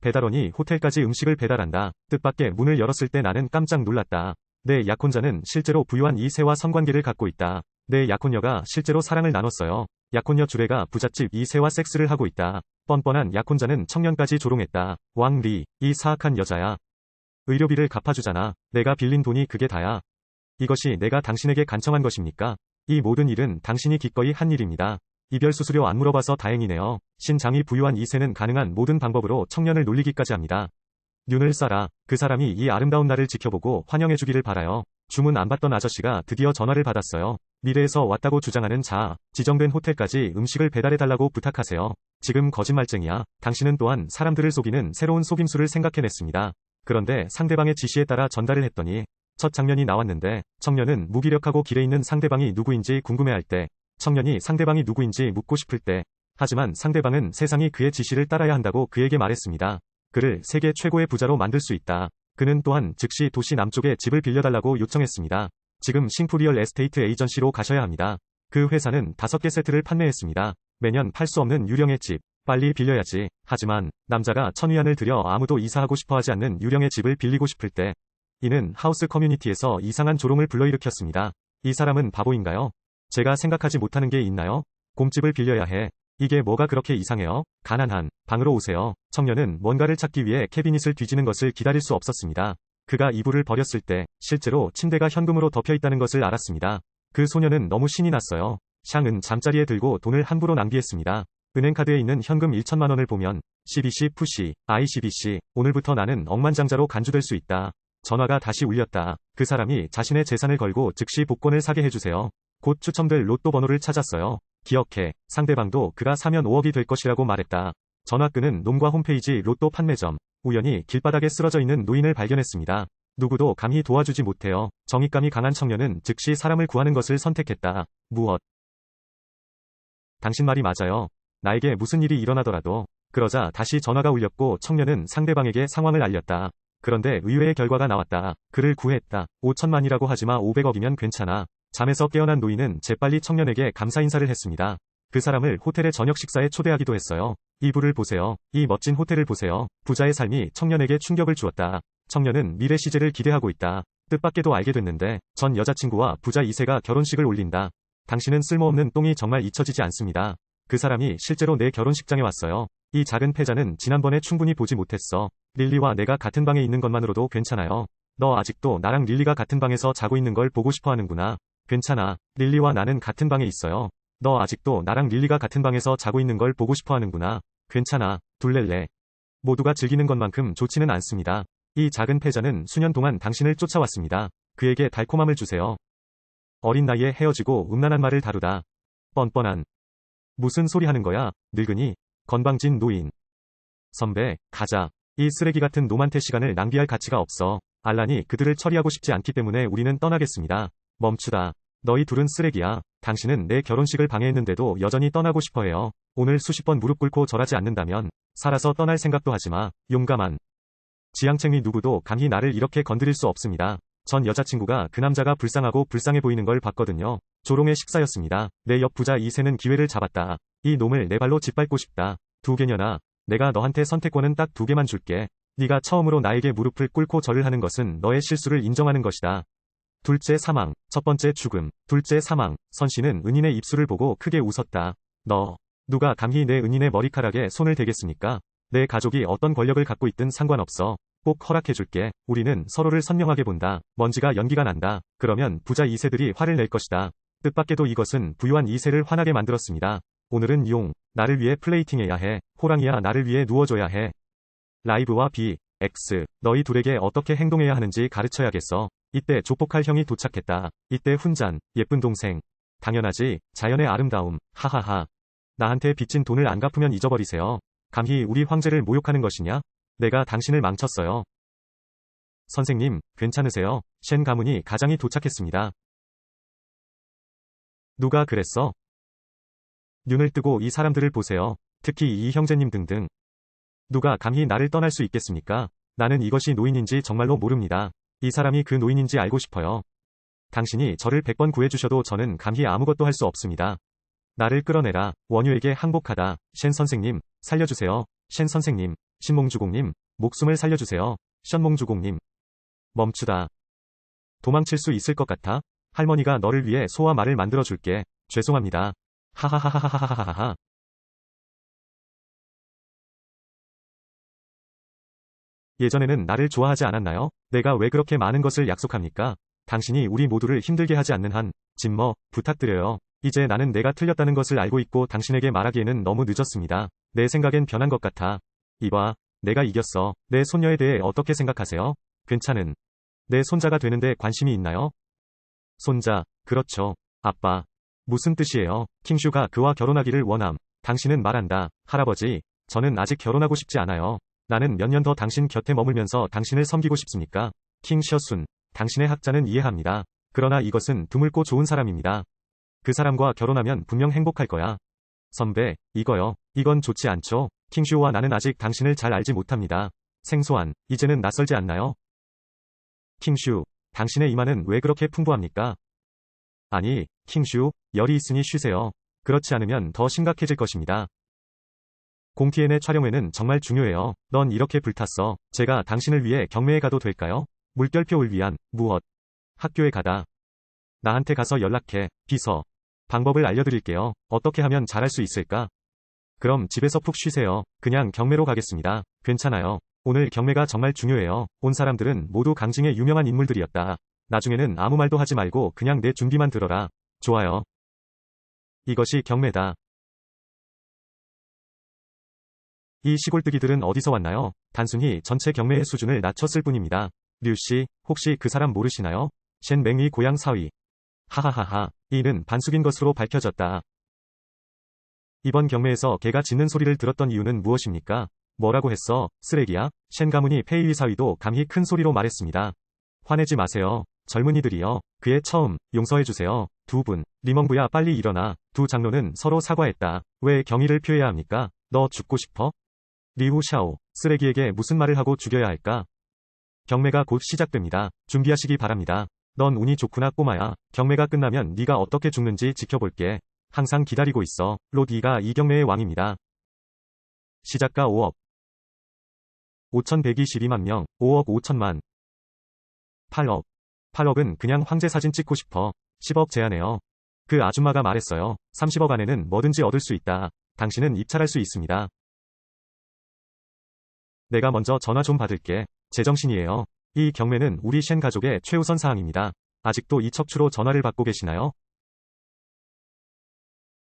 배달원이 호텔까지 음식을 배달한다. 뜻밖의 문을 열었을 때 나는 깜짝 놀랐다. 내 약혼자는 실제로 부유한 이 새와 성관계를 갖고 있다. 내 약혼녀가 실제로 사랑을 나눴어요. 약혼녀 주례가 부잣집 이 새와 섹스를 하고 있다. 뻔뻔한 약혼자는 청년까지 조롱했다. 왕리, 이 사악한 여자야. 의료비를 갚아주잖아. 내가 빌린 돈이 그게 다야. 이것이 내가 당신에게 간청한 것입니까? 이 모든 일은 당신이 기꺼이 한 일입니다. 이별 수수료 안 물어봐서 다행이네요. 신장이 부유한 이 새는 가능한 모든 방법으로 청년을 놀리기까지 합니다. 눈을 쏴라. 그 사람이 이 아름다운 나를 지켜보고 환영해주기를 바라요. 주문 안 받던 아저씨가 드디어 전화를 받았어요. 미래에서 왔다고 주장하는 자, 지정된 호텔까지 음식을 배달해달라고 부탁하세요. 지금 거짓말쟁이야. 당신은 또한 사람들을 속이는 새로운 속임수를 생각해냈습니다. 그런데 상대방의 지시에 따라 전달을 했더니 첫 장면이 나왔는데 청년은 무기력하고 길에 있는 상대방이 누구인지 궁금해할 때, 청년이 상대방이 누구인지 묻고 싶을 때, 하지만 상대방은 세상이 그의 지시를 따라야 한다고 그에게 말했습니다. 그를 세계 최고의 부자로 만들 수 있다. 그는 또한 즉시 도시 남쪽에 집을 빌려달라고 요청했습니다. 지금 싱푸리얼 에스테이트 에이전시로 가셔야 합니다. 그 회사는 5개 세트를 판매했습니다. 매년 팔 수 없는 유령의 집. 빨리 빌려야지. 하지만 남자가 1,000위안을 들여 아무도 이사하고 싶어하지 않는 유령의 집을 빌리고 싶을 때, 이는 하우스 커뮤니티에서 이상한 조롱을 불러일으켰습니다. 이 사람은 바보인가요? 제가 생각하지 못하는 게 있나요? 곰집을 빌려야 해. 이게 뭐가 그렇게 이상해요? 가난한 방으로 오세요. 청년은 뭔가를 찾기 위해 캐비닛을 뒤지는 것을 기다릴 수 없었습니다. 그가 이불을 버렸을 때 실제로 침대가 현금으로 덮여 있다는 것을 알았습니다. 그 소녀는 너무 신이 났어요. 샹은 잠자리에 들고 돈을 함부로 낭비했습니다. 은행카드에 있는 현금 1천만 원을 보면 CBC 푸시, ICBC, 오늘부터 나는 억만장자로 간주될 수 있다. 전화가 다시 울렸다. 그 사람이 자신의 재산을 걸고 즉시 복권을 사게 해주세요. 곧 추첨될 로또 번호를 찾았어요. 기억해. 상대방도 그가 사면 5억이 될 것이라고 말했다. 전화 끄는 놈과 홈페이지 로또 판매점. 우연히 길바닥에 쓰러져 있는 노인을 발견했습니다. 누구도 감히 도와주지 못해요. 정의감이 강한 청년은 즉시 사람을 구하는 것을 선택했다. 무엇? 당신 말이 맞아요. 나에게 무슨 일이 일어나더라도. 그러자 다시 전화가 울렸고 청년은 상대방에게 상황을 알렸다. 그런데 의외의 결과가 나왔다. 그를 구했다. 5천만이라고 하지마. 500억이면 괜찮아. 잠에서 깨어난 노인은 재빨리 청년에게 감사 인사를 했습니다. 그 사람을 호텔의 저녁 식사에 초대하기도 했어요. 이 부를 보세요. 이 멋진 호텔을 보세요. 부자의 삶이 청년에게 충격을 주었다. 청년은 미래 시제를 기대하고 있다. 뜻밖에도 알게 됐는데 전 여자친구와 부자 2세가 결혼식을 올린다. 당신은 쓸모없는 똥이 정말 잊혀지지 않습니다. 그 사람이 실제로 내 결혼식장에 왔어요. 이 작은 패자는 지난번에 충분히 보지 못했어. 릴리와 내가 같은 방에 있는 것만으로도 괜찮아요. 너 아직도 나랑 릴리가 같은 방에서 자고 있는 걸 보고 싶어 하는구나. 괜찮아. 릴리와 나는 같은 방에 있어요. 너 아직도 나랑 릴리가 같은 방에서 자고 있는 걸 보고 싶어 하는구나. 괜찮아. 둘렐래. 모두가 즐기는 것만큼 좋지는 않습니다. 이 작은 패자는 수년 동안 당신을 쫓아왔습니다. 그에게 달콤함을 주세요. 어린 나이에 헤어지고 음란한 말을 다루다. 뻔뻔한. 무슨 소리 하는 거야, 늙은이. 건방진 노인. 선배, 가자. 이 쓰레기 같은 놈한테 시간을 낭비할 가치가 없어. 알란이 그들을 처리하고 싶지 않기 때문에 우리는 떠나겠습니다. 멈추다. 너희 둘은 쓰레기야. 당신은 내 결혼식을 방해했는데도 여전히 떠나고 싶어해요. 오늘 수십 번 무릎 꿇고 절하지 않는다면 살아서 떠날 생각도 하지마. 용감한. 지향책이 누구도 감히 나를 이렇게 건드릴 수 없습니다. 전 여자친구가 그 남자가 불쌍하고 불쌍해 보이는 걸 봤거든요. 조롱의 식사였습니다. 내 옆 부자 2세는 기회를 잡았다. 이 놈을 내 발로 짓밟고 싶다. 2개년아. 내가 너한테 선택권은 딱 2개만 줄게. 네가 처음으로 나에게 무릎을 꿇고 절을 하는 것은 너의 실수를 인정하는 것이다. 둘째 사망, 첫 번째 죽음, 둘째 사망. 선씨는 은인의 입술을 보고 크게 웃었다. 누가 감히 내 은인의 머리카락에 손을 대겠습니까? 내 가족이 어떤 권력을 갖고 있든 상관없어. 꼭 허락해줄게. 우리는 서로를 선명하게 본다. 먼지가 연기가 난다. 그러면 부자 2세들이 화를 낼 것이다. 뜻밖에도 이것은 부유한 2세를 화나게 만들었습니다. 오늘은 용, 나를 위해 플레이팅해야 해. 호랑이야, 나를 위해 누워줘야 해. 라이브와 B, X, 너희 둘에게 어떻게 행동해야 하는지 가르쳐야겠어. 이때 조폭할 형이 도착했다. 이때 훈잔, 예쁜 동생. 당연하지, 자연의 아름다움, 하하하. 나한테 빚진 돈을 안 갚으면 잊어버리세요. 감히 우리 황제를 모욕하는 것이냐? 내가 당신을 망쳤어요. 선생님, 괜찮으세요? 쉔 가문이 가장이 도착했습니다. 누가 그랬어? 눈을 뜨고 이 사람들을 보세요. 특히 이 형제님 등등. 누가 감히 나를 떠날 수 있겠습니까? 나는 이것이 노인인지 정말로 모릅니다. 이 사람이 그 노인인지 알고 싶어요. 당신이 저를 100번 구해주셔도 저는 감히 아무것도 할 수 없습니다. 나를 끌어내라. 원유에게 항복하다. 쉔 선생님, 살려주세요. 쉔 선생님. 신몽주공님, 목숨을 살려주세요. 션몽주공님. 멈추다. 도망칠 수 있을 것 같아? 할머니가 너를 위해 소와 말을 만들어줄게. 죄송합니다. 하하하하하하하하. 예전에는 나를 좋아하지 않았나요? 내가 왜 그렇게 많은 것을 약속합니까? 당신이 우리 모두를 힘들게 하지 않는 한, 진머, 부탁드려요. 이제 나는 내가 틀렸다는 것을 알고 있고 당신에게 말하기에는 너무 늦었습니다. 내 생각엔 변한 것 같아. 이봐, 내가 이겼어. 내 손녀에 대해 어떻게 생각하세요? 괜찮은. 내 손자가 되는데 관심이 있나요? 손자, 그렇죠. 아빠. 무슨 뜻이에요? 킹슈가 그와 결혼하기를 원함. 당신은 말한다. 할아버지, 저는 아직 결혼하고 싶지 않아요. 나는 몇 년 더 당신 곁에 머물면서 당신을 섬기고 싶습니까? 킹 셔순, 당신의 학자는 이해합니다. 그러나 이것은 드물고 좋은 사람입니다. 그 사람과 결혼하면 분명 행복할 거야. 선배, 이거요. 이건 좋지 않죠? 킹슈와 나는 아직 당신을 잘 알지 못합니다. 생소한, 이제는 낯설지 않나요? 킹슈, 당신의 이마는 왜 그렇게 풍부합니까? 아니, 킹슈, 열이 있으니 쉬세요. 그렇지 않으면 더 심각해질 것입니다. 공티엔의 촬영회는 정말 중요해요. 넌 이렇게 불탔어. 제가 당신을 위해 경매에 가도 될까요? 물결표를 위한, 무엇? 학교에 가다. 나한테 가서 연락해. 비서. 방법을 알려드릴게요. 어떻게 하면 잘할 수 있을까? 그럼 집에서 푹 쉬세요. 그냥 경매로 가겠습니다. 괜찮아요. 오늘 경매가 정말 중요해요. 온 사람들은 모두 강징의 유명한 인물들이었다. 나중에는 아무 말도 하지 말고 그냥 내 준비만 들어라. 좋아요. 이것이 경매다. 이 시골뜨기들은 어디서 왔나요? 단순히 전체 경매의 수준을 낮췄을 뿐입니다. 류씨, 혹시 그 사람 모르시나요? 셴 맹위 고향 사위. 하하하하, 이는 반숙인 것으로 밝혀졌다. 이번 경매에서 개가 짖는 소리를 들었던 이유는 무엇입니까? 뭐라고 했어? 쓰레기야? 셴 가문이 페이위 사위도 감히 큰 소리로 말했습니다. 화내지 마세요. 젊은이들이여. 그의 처음, 용서해주세요. 두 분, 리멍부야 빨리 일어나. 두 장로는 서로 사과했다. 왜 경의를 표해야 합니까? 너 죽고 싶어? 리우 샤오, 쓰레기에게 무슨 말을 하고 죽여야 할까? 경매가 곧 시작됩니다. 준비하시기 바랍니다. 넌 운이 좋구나 꼬마야. 경매가 끝나면 네가 어떻게 죽는지 지켜볼게. 항상 기다리고 있어. 로디가 이 경매의 왕입니다. 시작가 5억 5122만 명, 5억 5천만. 8억. 8억은 그냥 황제 사진 찍고 싶어. 10억 제안해요. 그 아줌마가 말했어요. 30억 안에는 뭐든지 얻을 수 있다. 당신은 입찰할 수 있습니다. 내가 먼저 전화 좀 받을게. 제정신이에요. 이 경매는 우리 셴 가족의 최우선 사항입니다. 아직도 이 척추로 전화를 받고 계시나요?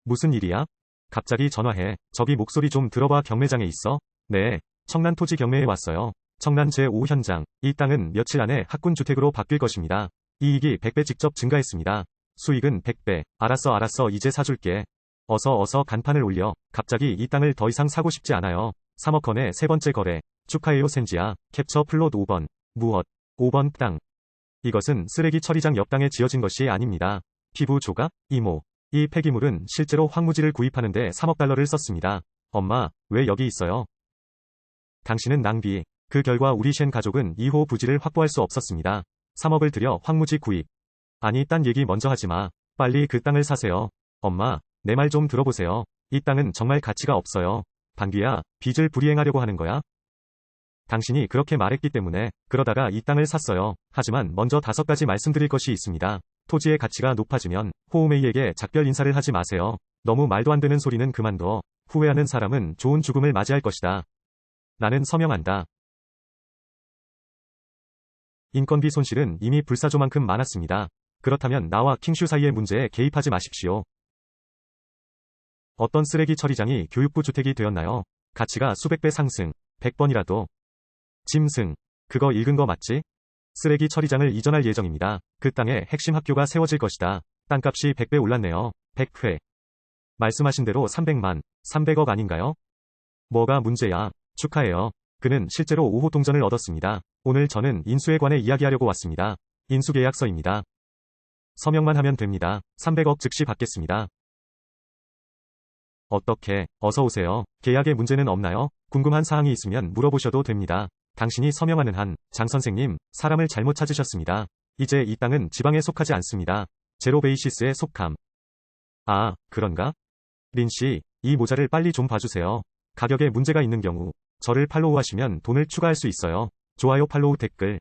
무슨 일이야? 갑자기 전화해. 저기 목소리 좀 들어봐. 경매장에 있어? 네. 청란 토지 경매에 왔어요. 청란 제5 현장. 이 땅은 며칠 안에 학군 주택으로 바뀔 것입니다. 이익이 100배 직접 증가했습니다. 수익은 100배. 알았어 이제 사줄게. 어서 간판을 올려. 갑자기 이 땅을 더 이상 사고 싶지 않아요. 3억 건의 세 번째 거래. 축하해요 센지야. 캡처 플롯 5번. 무엇? 5번 땅. 이것은 쓰레기 처리장 옆 땅에 지어진 것이 아닙니다. 피부 조각? 이모. 이 폐기물은 실제로 황무지를 구입하는데 3억 달러를 썼습니다. 엄마, 왜 여기 있어요? 당신은 낭비. 그 결과 우리 셴 가족은 2호 부지를 확보할 수 없었습니다. 3억을 들여 황무지 구입. 아니 딴 얘기 먼저 하지 마. 빨리 그 땅을 사세요. 엄마, 내 말 좀 들어보세요. 이 땅은 정말 가치가 없어요. 방귀야, 빚을 불이행하려고 하는 거야? 당신이 그렇게 말했기 때문에 그러다가 이 땅을 샀어요. 하지만 먼저 5가지 말씀드릴 것이 있습니다. 토지의 가치가 높아지면 호우메이에게 작별 인사를 하지 마세요. 너무 말도 안 되는 소리는 그만둬. 후회하는 사람은 좋은 죽음을 맞이할 것이다. 나는 서명한다. 인건비 손실은 이미 불사조만큼 많았습니다. 그렇다면 나와 킹슈 사이의 문제에 개입하지 마십시오. 어떤 쓰레기 처리장이 교육부 주택이 되었나요? 가치가 수백 배 상승. 100번이라도. 짐승. 그거 읽은 거 맞지? 쓰레기 처리장을 이전할 예정입니다. 그 땅에 핵심 학교가 세워질 것이다. 땅값이 100배 올랐네요. 100회. 말씀하신 대로 300만, 300억 아닌가요? 뭐가 문제야? 축하해요. 그는 실제로 5호 동전을 얻었습니다. 오늘 저는 인수에 관해 이야기하려고 왔습니다. 인수계약서입니다. 서명만 하면 됩니다. 300억 즉시 받겠습니다. 어떻게, 어서 오세요. 계약에 문제는 없나요? 궁금한 사항이 있으면 물어보셔도 됩니다. 당신이 서명하는 한, 장 선생님, 사람을 잘못 찾으셨습니다. 이제 이 땅은 지방에 속하지 않습니다. 제로베이시스에 속함. 아, 그런가? 린씨, 이 모자를 빨리 좀 봐주세요. 가격에 문제가 있는 경우, 저를 팔로우하시면 돈을 추가할 수 있어요. 좋아요, 팔로우, 댓글.